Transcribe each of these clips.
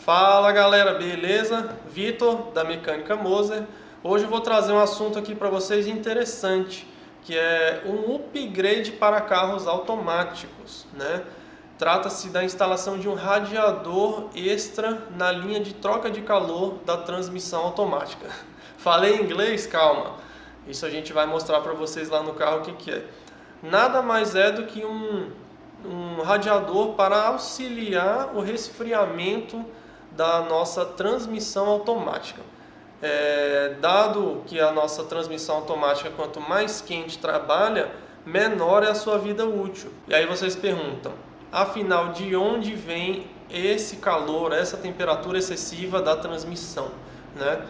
Fala galera, beleza? Vitor da Mecânica Moser. Hoje eu vou trazer um assunto aqui para vocês interessante, que é um upgrade para carros automáticos, né? Trata-se da instalação de um radiador extra na linha de troca de calor da transmissão automática. Falei em inglês? Calma. Isso a gente vai mostrar para vocês lá no carro o que é. Nada mais é do que um radiador para auxiliar o resfriamento da nossa transmissão automática. Dado que a nossa transmissão automática, quanto mais quente trabalha, menor é a sua vida útil. E aí vocês perguntam, afinal, de onde vem esse calor, essa temperatura excessiva da transmissão, né?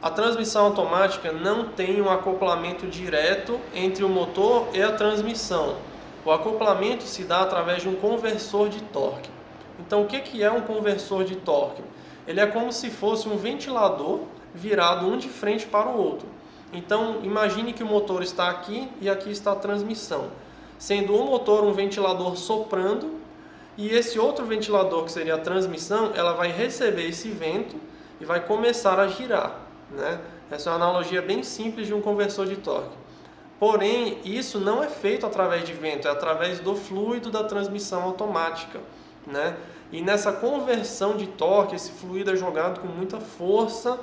A transmissão automática não tem um acoplamento direto entre o motor e a transmissão. O acoplamento se dá através de um conversor de torque. Então, o que é um conversor de torque? Ele é como se fosse um ventilador virado um de frente para o outro. Então, imagine que o motor está aqui e aqui está a transmissão. Sendo o motor um ventilador soprando e esse outro ventilador, que seria a transmissão, ela vai receber esse vento e vai começar a girar, né? Essa é uma analogia bem simples de um conversor de torque. Porém, isso não é feito através de vento, é através do fluido da transmissão automática, né? E nessa conversão de torque, esse fluido é jogado com muita força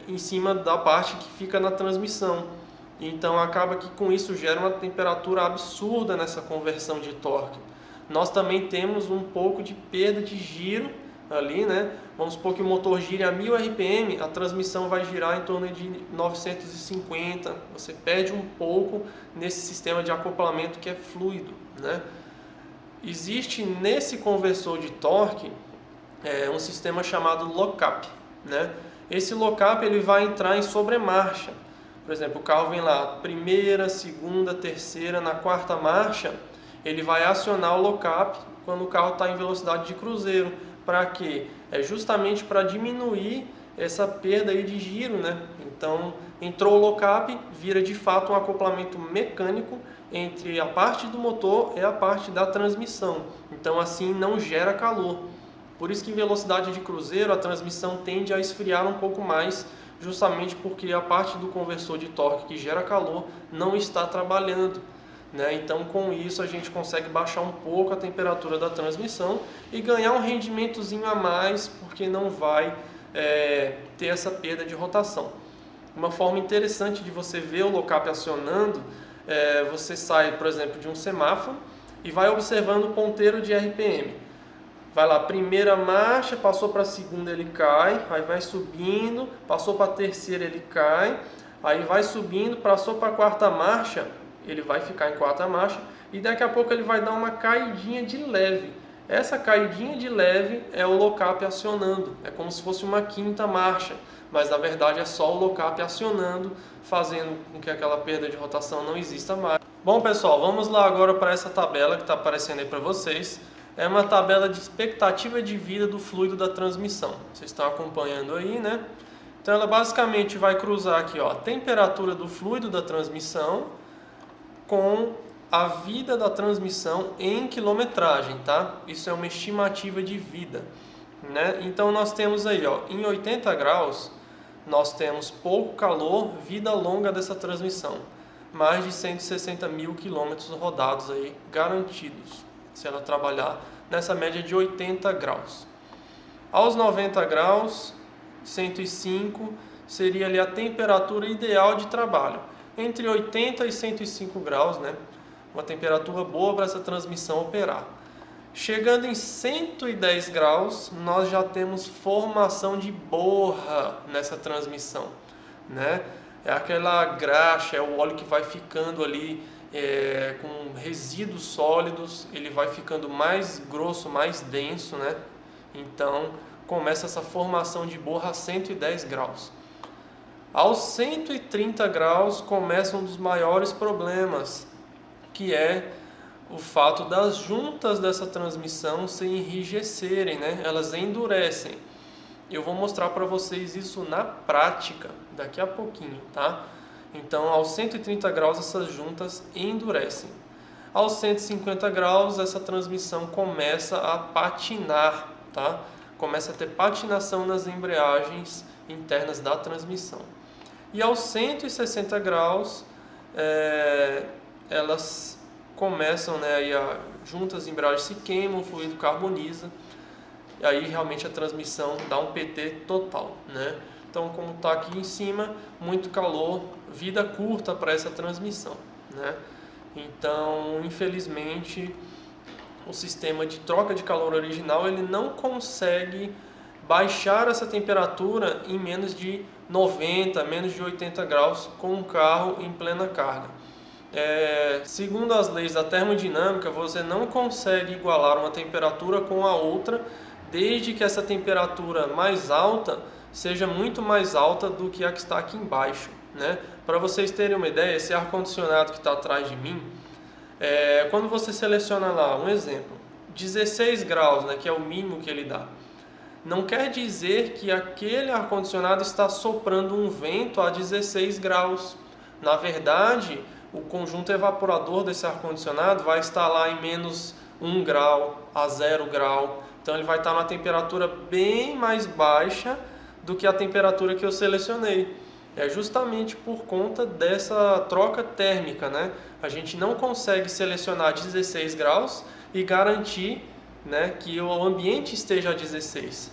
em cima da parte que fica na transmissão. Então acaba que com isso gera uma temperatura absurda nessa conversão de torque. Nós também temos um pouco de perda de giro ali, né? Vamos supor que o motor gire a 1000 RPM, a transmissão vai girar em torno de 950. Você perde um pouco nesse sistema de acoplamento que é fluido, né? Existe nesse conversor de torque um sistema chamado lock-up, né? Esse lock-up ele vai entrar em sobremarcha. Por exemplo, o carro vem lá, primeira, segunda, terceira, na quarta marcha, ele vai acionar o lock-up quando o carro está em velocidade de cruzeiro. Para quê? É justamente para diminuir essa perda aí de giro, né? Então, entrou o lock-up, vira de fato um acoplamento mecânico entre a parte do motor e a parte da transmissão. Então, assim não gera calor. Por isso que em velocidade de cruzeiro a transmissão tende a esfriar um pouco mais, justamente porque a parte do conversor de torque que gera calor não está trabalhando, né? Então, com isso a gente consegue baixar um pouco a temperatura da transmissão e ganhar um rendimentozinho a mais, porque não vai ter essa perda de rotação. Uma forma interessante de você ver o lock-up acionando, você sai, por exemplo, de um semáforo e vai observando o ponteiro de RPM. Vai lá, primeira marcha, passou para a segunda, ele cai, aí vai subindo, passou para a terceira, ele cai, aí vai subindo, passou para a quarta marcha, ele vai ficar em quarta marcha e daqui a pouco ele vai dar uma caidinha de leve. Essa caidinha de leve é o lock-up acionando, é como se fosse uma quinta marcha, mas na verdade é só o lock-up acionando, fazendo com que aquela perda de rotação não exista mais. Bom pessoal, vamos lá agora para essa tabela que está aparecendo aí para vocês. É uma tabela de expectativa de vida do fluido da transmissão. Vocês estão acompanhando aí, né? Então ela basicamente vai cruzar aqui, ó, a temperatura do fluido da transmissão com a vida da transmissão em quilometragem, tá? Isso é uma estimativa de vida, né? Então nós temos aí, ó, em 80 graus, nós temos pouco calor, vida longa dessa transmissão. Mais de 160 mil quilômetros rodados aí, garantidos, se ela trabalhar nessa média de 80 graus. Aos 90 graus, 105 seria ali a temperatura ideal de trabalho. Entre 80 e 105 graus, né? Uma temperatura boa para essa transmissão operar. Chegando em 110 graus, nós já temos formação de borra nessa transmissão, né? É aquela graxa, é o óleo que vai ficando ali com resíduos sólidos, ele vai ficando mais grosso, mais denso, né? Então começa essa formação de borra a 110 graus. Aos 130 graus começa um dos maiores problemas, que é o fato das juntas dessa transmissão se enrijecerem, né? Elas endurecem. Eu vou mostrar para vocês isso na prática daqui a pouquinho, tá? Então, aos 130 graus essas juntas endurecem. Aos 150 graus essa transmissão começa a patinar, tá? começa a ter patinação nas embreagens internas da transmissão. E aos 160 graus, elas começam, né, aí juntas as embreagens se queimam, o fluido carboniza, e aí realmente a transmissão dá um PT total, né? Então, como está aqui em cima, muito calor, vida curta para essa transmissão, né? Então, infelizmente, o sistema de troca de calor original ele não consegue baixar essa temperatura em menos de 90, menos de 80 graus com um carro em plena carga. Segundo as leis da termodinâmica, você não consegue igualar uma temperatura com a outra, desde que essa temperatura mais alta seja muito mais alta do que a que está aqui embaixo, né? Para vocês terem uma ideia, esse ar-condicionado que está atrás de mim, quando você seleciona lá, um exemplo, 16 graus, né, que é o mínimo que ele dá, não quer dizer que aquele ar-condicionado está soprando um vento a 16 graus. Na verdade, o conjunto evaporador desse ar-condicionado vai estar lá em menos 1 grau a 0 grau. Então ele vai estar numa temperatura bem mais baixa do que a temperatura que eu selecionei. É justamente por conta dessa troca térmica, né? A gente não consegue selecionar 16 graus e garantir, né, que o ambiente esteja a 16.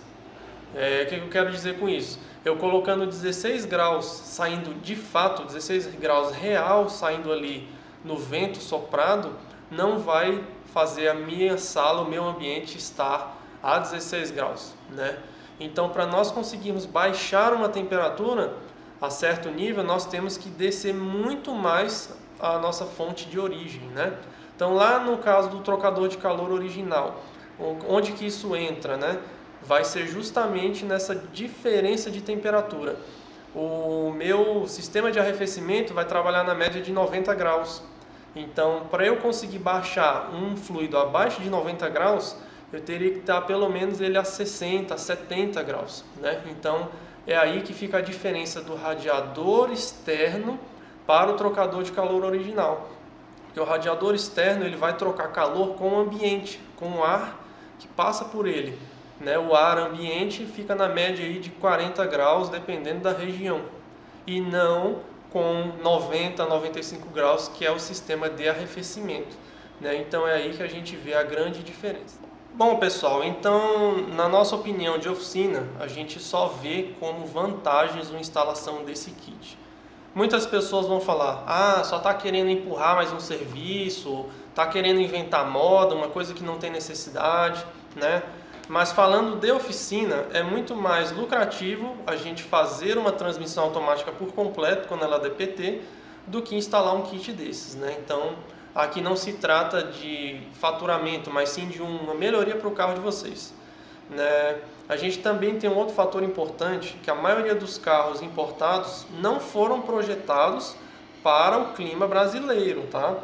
O que eu quero dizer com isso? Eu colocando 16 graus saindo de fato, 16 graus real saindo ali no vento soprado, não vai fazer a minha sala, o meu ambiente estar a 16 graus, né? Então, para nós conseguirmos baixar uma temperatura a certo nível, nós temos que descer muito mais a nossa fonte de origem, né? Então, lá no caso do trocador de calor original, onde que isso entra, né? Vai ser justamente nessa diferença de temperatura. O meu sistema de arrefecimento vai trabalhar na média de 90 graus. Então, para eu conseguir baixar um fluido abaixo de 90 graus, eu teria que estar pelo menos ele a 60, 70 graus, né? Então, é aí que fica a diferença do radiador externo para o trocador de calor original. Porque o radiador externo ele vai trocar calor com o ambiente, com o ar que passa por ele, né? O ar ambiente fica na média aí de 40 graus, dependendo da região, e não com 90, 95 graus, que é o sistema de arrefecimento, né? Então é aí que a gente vê a grande diferença. Bom, pessoal, então, na nossa opinião de oficina, a gente só vê como vantagens a instalação desse kit. Muitas pessoas vão falar, só está querendo empurrar mais um serviço, está querendo inventar moda, uma coisa que não tem necessidade, né? Mas falando de oficina, é muito mais lucrativo a gente fazer uma transmissão automática por completo, quando ela é DPT, do que instalar um kit desses, né? Então, aqui não se trata de faturamento, mas sim de uma melhoria para o carro de vocês, né? A gente também tem um outro fator importante, que a maioria dos carros importados não foram projetados para o clima brasileiro, tá?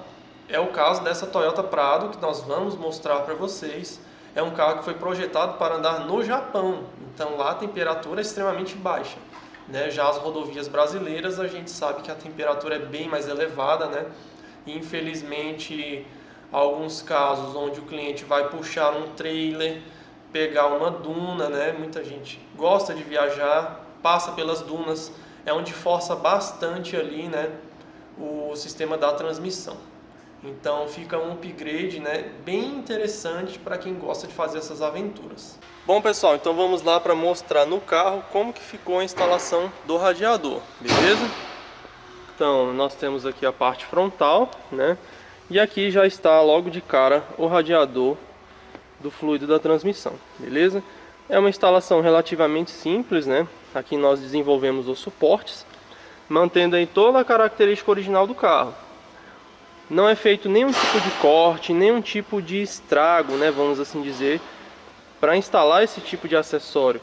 É o caso dessa Toyota Prado, que nós vamos mostrar para vocês. É um carro que foi projetado para andar no Japão, então lá a temperatura é extremamente baixa, né? Já as rodovias brasileiras, a gente sabe que a temperatura é bem mais elevada, né? E, infelizmente, alguns casos onde o cliente vai puxar um trailer, pegar uma duna, né? Muita gente gosta de viajar, passa pelas dunas, é onde força bastante ali, né, o sistema da transmissão. Então fica um upgrade, né, bem interessante para quem gosta de fazer essas aventuras. Bom, pessoal, então vamos lá para mostrar no carro como que ficou a instalação do radiador, beleza? Então nós temos aqui a parte frontal, né? E aqui já está logo de cara o radiador do fluido da transmissão, beleza? É uma instalação relativamente simples, né? Aqui nós desenvolvemos os suportes, mantendo aí toda a característica original do carro. Não é feito nenhum tipo de corte, nenhum tipo de estrago, né? Vamos assim dizer, para instalar esse tipo de acessório.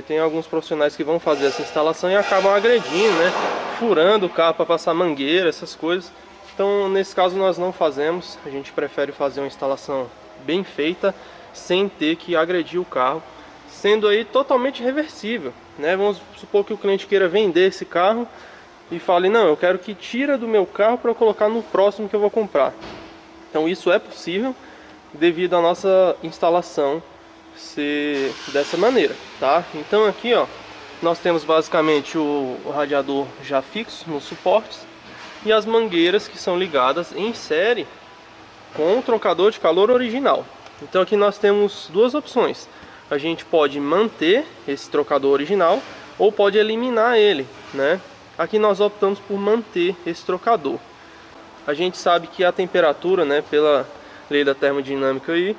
Tem alguns profissionais que vão fazer essa instalação e acabam agredindo, né? Furando o carro para passar mangueira, essas coisas. Então, nesse caso nós não fazemos, a gente prefere fazer uma instalação bem feita, sem ter que agredir o carro, sendo aí totalmente reversível, né? Vamos supor que o cliente queira vender esse carro e fale, não, eu quero que tira do meu carro para eu colocar no próximo que eu vou comprar. Então isso é possível devido à nossa instalação ser dessa maneira, tá? Então aqui, ó, nós temos basicamente o radiador já fixo nos suportes e as mangueiras que são ligadas em série com o trocador de calor original. Então aqui nós temos duas opções. A gente pode manter esse trocador original ou pode eliminar ele, né? Aqui nós optamos por manter esse trocador. A gente sabe que a temperatura, né, pela lei da termodinâmica aí,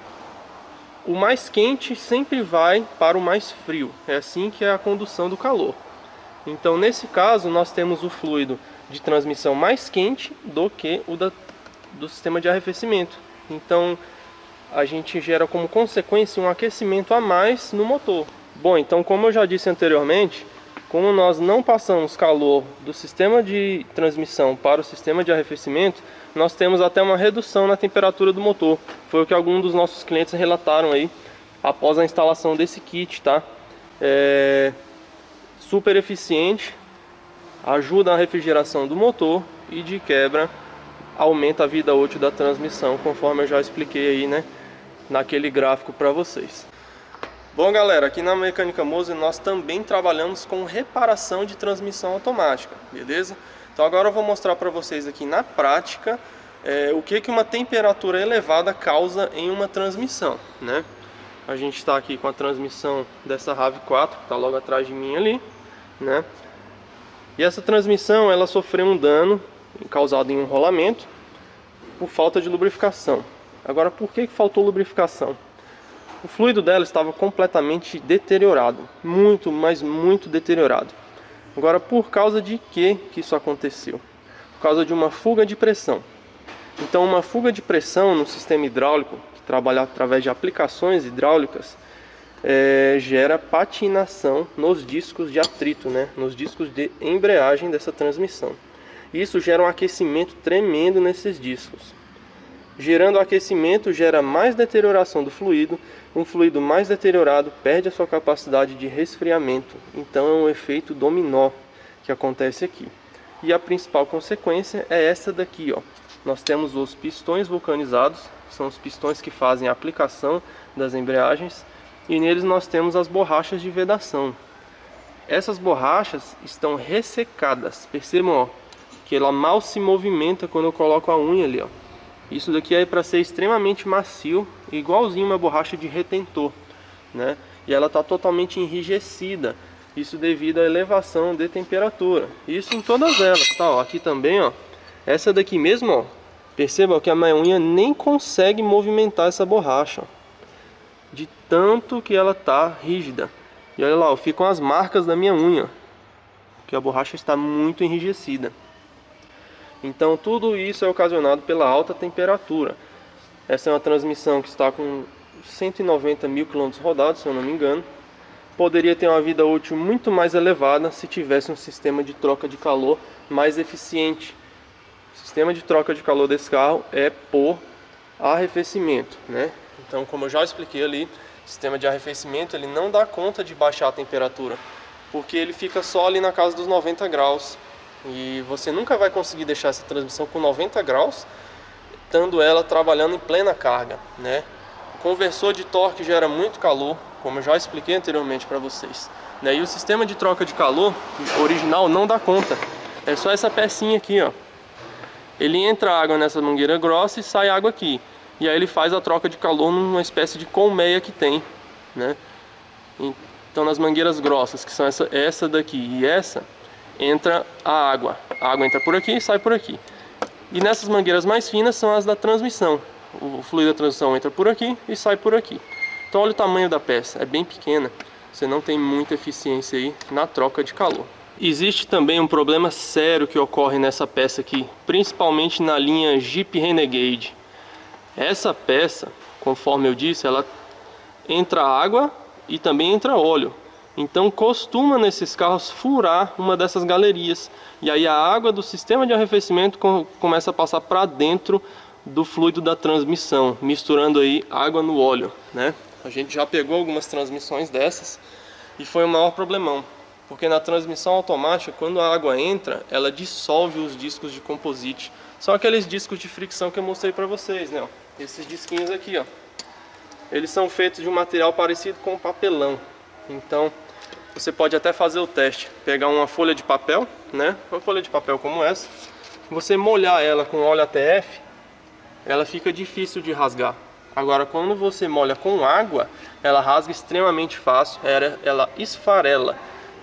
o mais quente sempre vai para o mais frio. É assim que é a condução do calor. Então nesse caso nós temos o fluido de transmissão mais quente do que o do sistema de arrefecimento. Então a gente gera como consequência um aquecimento a mais no motor. Bom, então como eu já disse anteriormente, como nós não passamos calor do sistema de transmissão para o sistema de arrefecimento, nós temos até uma redução na temperatura do motor. Foi o que alguns dos nossos clientes relataram aí após a instalação desse kit, tá? É super eficiente, ajuda na refrigeração do motor e de quebra aumenta a vida útil da transmissão, conforme eu já expliquei aí, né, naquele gráfico para vocês. Bom, galera, aqui na Mecânica Moser nós também trabalhamos com reparação de transmissão automática, beleza? Então agora eu vou mostrar para vocês aqui na prática o que uma temperatura elevada causa em uma transmissão, né? A gente está aqui com a transmissão dessa RAV4, que está logo atrás de mim ali, né? E essa transmissão ela sofreu um dano causado em um rolamento por falta de lubrificação. Agora, por que faltou lubrificação? O fluido dela estava completamente deteriorado, muito, mas muito deteriorado. Agora, por causa de que isso aconteceu? Por causa de uma fuga de pressão. Então, uma fuga de pressão no sistema hidráulico, que trabalha através de aplicações hidráulicas, gera patinação nos discos de atrito, né? Nos discos de embreagem dessa transmissão. Isso gera um aquecimento tremendo nesses discos. Gerando aquecimento, gera mais deterioração do fluido. Um fluido mais deteriorado perde a sua capacidade de resfriamento. Então é um efeito dominó que acontece aqui. E a principal consequência é essa daqui, ó. Nós temos os pistões vulcanizados, são os pistões que fazem a aplicação das embreagens, e neles nós temos as borrachas de vedação. Essas borrachas estão ressecadas, percebam, ó, que ela mal se movimenta quando eu coloco a unha ali, ó. Isso daqui é para ser extremamente macio, igualzinho uma borracha de retentor, né? E ela está totalmente enrijecida, isso devido à elevação de temperatura. Isso em todas elas, tá? Ó, aqui também, ó, essa daqui mesmo, ó, perceba que a minha unha nem consegue movimentar essa borracha, ó, de tanto que ela tá rígida. E olha lá, ó, ficam as marcas da minha unha, que a borracha está muito enrijecida. Então tudo isso é ocasionado pela alta temperatura. Essa é uma transmissão que está com 190 mil km rodados, se eu não me engano. Poderia ter uma vida útil muito mais elevada se tivesse um sistema de troca de calor mais eficiente. O sistema de troca de calor desse carro é por arrefecimento, né? Então, como eu já expliquei ali, o sistema de arrefecimento ele não dá conta de baixar a temperatura, porque ele fica só ali na casa dos 90 graus. E você nunca vai conseguir deixar essa transmissão com 90 graus, estando ela trabalhando em plena carga, né? O conversor de torque gera muito calor, como eu já expliquei anteriormente para vocês, né? E o sistema de troca de calor original não dá conta. É só essa pecinha aqui, ó. Ele entra água nessa mangueira grossa e sai água aqui. E aí ele faz a troca de calor numa espécie de colmeia que tem, né? Então nas mangueiras grossas, que são essa daqui e essa, entra a água entra por aqui e sai por aqui. E nessas mangueiras mais finas são as da transmissão. O fluido da transmissão entra por aqui e sai por aqui. Então olha o tamanho da peça, é bem pequena. Você não tem muita eficiência aí na troca de calor. Existe também um problema sério que ocorre nessa peça aqui, principalmente na linha Jeep Renegade. Essa peça, conforme eu disse, ela entra água e também entra óleo. Então costuma nesses carros furar uma dessas galerias. E aí a água do sistema de arrefecimento começa a passar para dentro do fluido da transmissão, misturando aí água no óleo, né? A gente já pegou algumas transmissões dessas e foi o maior problemão. Porque na transmissão automática, quando a água entra, ela dissolve os discos de composite. São aqueles discos de fricção que eu mostrei para vocês, né? Esses disquinhos aqui, ó. eles são feitos de um material parecido com papelão. Então você pode até fazer o teste, pegar uma folha de papel, né? Uma folha de papel como essa, você molhar ela com óleo ATF, ela fica difícil de rasgar. Agora quando você molha com água, ela rasga extremamente fácil, ela esfarela.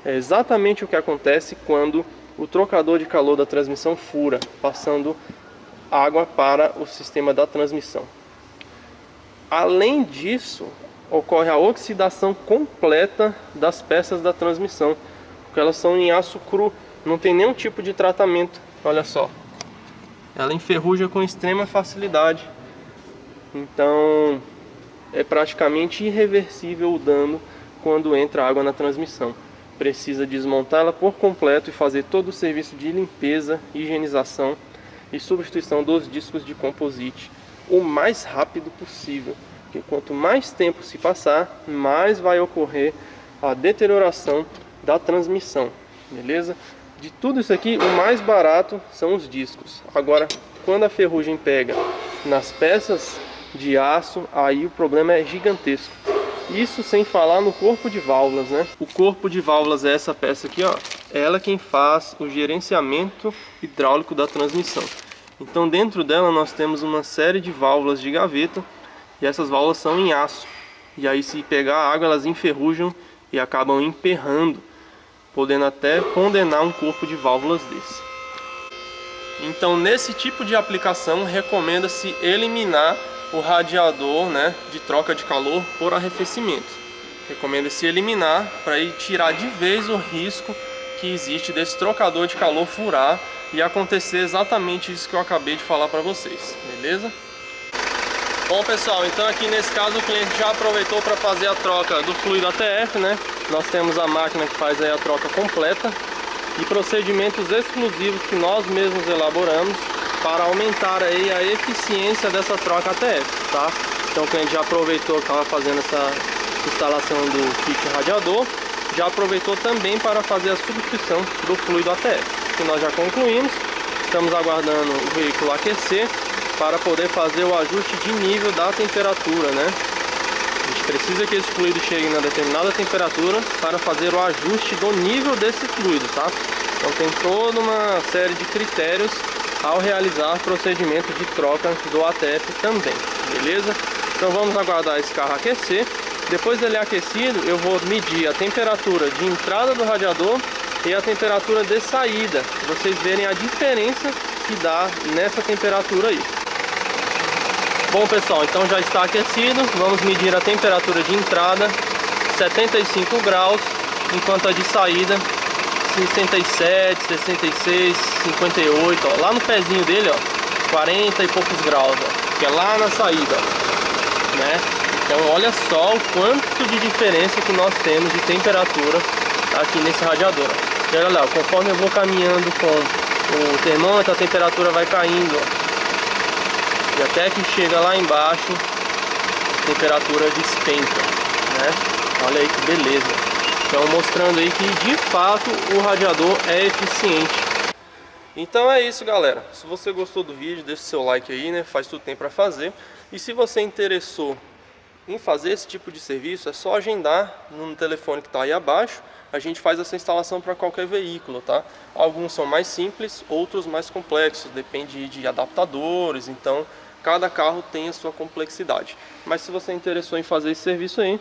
É exatamente o que acontece quando o trocador de calor da transmissão fura, passando água para o sistema da transmissão. Além disso, ocorre a oxidação completa das peças da transmissão, porque elas são em aço cru, não tem nenhum tipo de tratamento. Olha só, ela enferruja com extrema facilidade, então é praticamente irreversível o dano quando entra água na transmissão. Precisa desmontá-la por completo e fazer todo o serviço de limpeza, higienização e substituição dos discos de composite o mais rápido possível, porque quanto mais tempo se passar, mais vai ocorrer a deterioração da transmissão, beleza? De tudo isso aqui, o mais barato são os discos. Agora, quando a ferrugem pega nas peças de aço, aí o problema é gigantesco. Isso sem falar no corpo de válvulas, né? O corpo de válvulas é essa peça aqui, ó. É ela quem faz o gerenciamento hidráulico da transmissão. Então dentro dela nós temos uma série de válvulas de gaveta, e essas válvulas são em aço. E aí se pegar água, elas enferrujam e acabam emperrando, podendo até condenar um corpo de válvulas desse. Então nesse tipo de aplicação recomenda-se eliminar o radiador, né, de troca de calor por arrefecimento. Recomenda-se eliminar para tirar de vez o risco que existe desse trocador de calor furar e acontecer exatamente isso que eu acabei de falar para vocês, beleza? Bom pessoal, então aqui nesse caso o cliente já aproveitou para fazer a troca do fluido ATF, né? Nós temos a máquina que faz aí a troca completa e procedimentos exclusivos que nós mesmos elaboramos para aumentar aí a eficiência dessa troca ATF, tá? Então o cliente já aproveitou que estava fazendo essa instalação do kit radiador, já aproveitou também para fazer a substituição do fluido ATF, que nós já concluímos. Estamos aguardando o veículo aquecer para poder fazer o ajuste de nível da temperatura, né? A gente precisa que esse fluido chegue na determinada temperatura para fazer o ajuste do nível desse fluido, tá? Então tem toda uma série de critérios ao realizar o procedimento de troca do ATF também, beleza? Então vamos aguardar esse carro aquecer. Depois dele aquecido, eu vou medir a temperatura de entrada do radiador e a temperatura de saída, para vocês verem a diferença que dá nessa temperatura aí. Bom pessoal, então já está aquecido, vamos medir a temperatura de entrada, 75 graus, enquanto a de saída, 67, 66, 58, ó, lá no pezinho dele, ó, 40 e poucos graus, ó, que é lá na saída, ó, né? Então olha só o quanto de diferença que nós temos de temperatura aqui nesse radiador. E olha lá, conforme eu vou caminhando com o termômetro, a temperatura vai caindo, ó. E até que chega lá embaixo, a temperatura despenca, né? Olha aí que beleza. Então mostrando aí que de fato o radiador é eficiente. Então é isso galera, se você gostou do vídeo, deixa o seu like aí, né? Faz tudo que tem para fazer. E se você interessou em fazer esse tipo de serviço, é só agendar no telefone que está aí abaixo. A gente faz essa instalação para qualquer veículo, tá? Alguns são mais simples, outros mais complexos, depende de adaptadores, então cada carro tem a sua complexidade. Mas se você interessou em fazer esse serviço aí,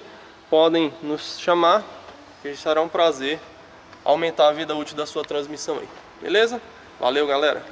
podem nos chamar, que será um prazer aumentar a vida útil da sua transmissão aí, beleza? Valeu galera!